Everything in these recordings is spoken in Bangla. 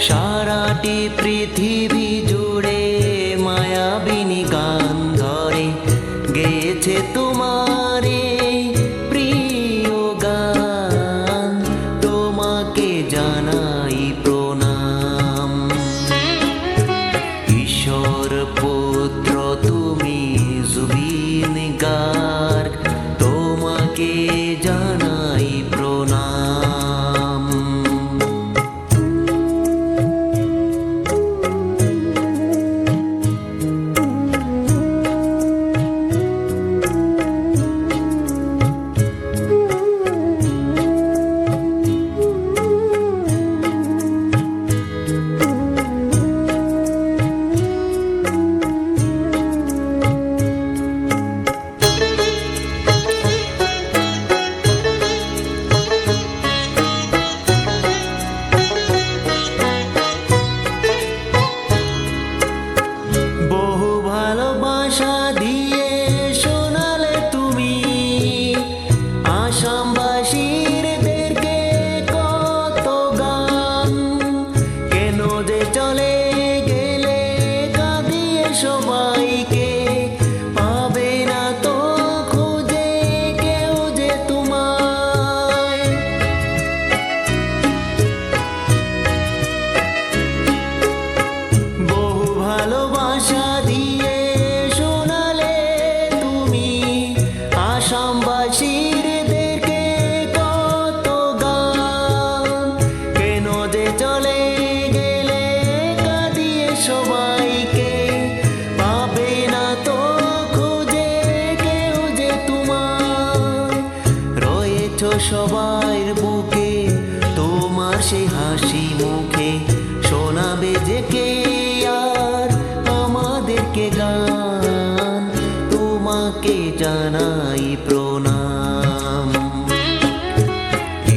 সারাটি পৃথিবী জুড়ে মায়াবিনী গান ধরে গেয়েছে তোমার এই প্রিয় গান। তোমাকে জানাই প্রণাম। ঈশ্বর পুত্র তুমি জুবিন গার্গ, তোমাকে জানাই প্রণাম। ভালোবাসা দিয়ে শোনালে তুমি আসামবাসীদেরকে কত গান। কেন যে চলে গেলে কাঁদিয়ে সবাইকে, পাবে না তো খুঁজে কেউ যে তোমায়। বহু ভালোবাসা দিয়ে আসামবাসীদেরকে কত গান। কেন যে চলে গেলে কাঁদিয়ে সবাইকে, পাবে না তো খুঁজে কেউ যে তোমায়। রয়েছ সবার বুকে তোমার সে হাসি মুখে, শোনাবে যে কে আর আমাদেরকে গান। তোমাকে জানাই প্রণাম।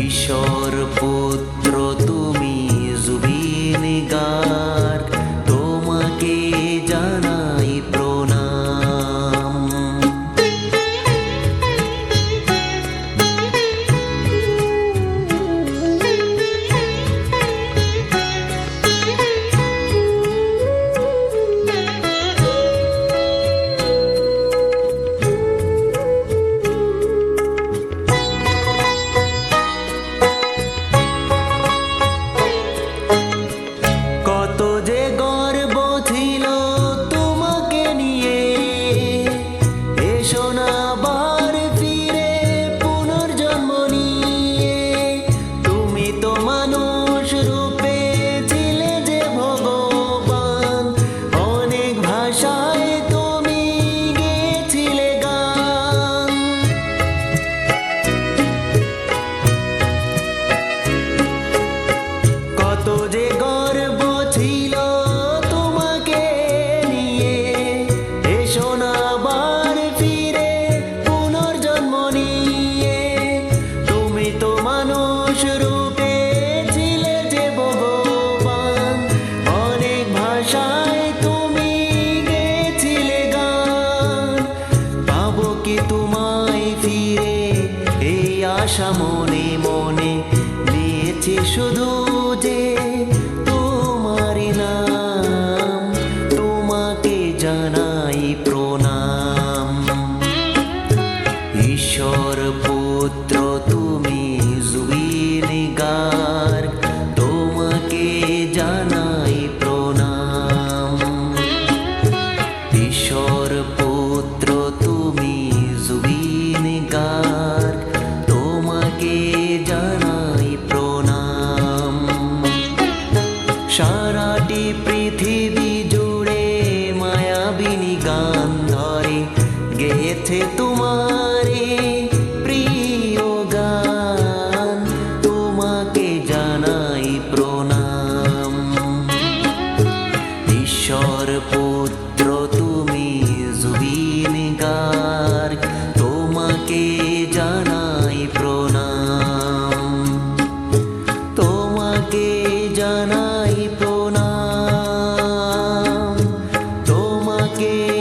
ঈশ্বর পুত্র তুমি জুবিন গার্গ, তোমাকে জানাই প্রণাম। আশা মনে মনে নিয়েছি শুধু যে তোমারই নাম। তোমাকে জানাই প্রণাম। ঈশ্বর পুত্র তুমি জুবিন গার্গ, তোমাকে জানাই প্রণাম। ঈশ্বর পুত্র তুমি জুবিন গার্গ, তোমাকে জানাই প্রণাম। সারাটি পৃথিবী জুড়ে মায়াবিনী গান ধরে গেয়েছে তোমার প্রিয় গান। তোমাকে জানাই প্রণাম। ঈশ্বর পুত্র তুমি জুবিন গার্গ, তোমাকে জানাই প্রণাম। তোমাকে জানাই প্রণাম। তোমাকে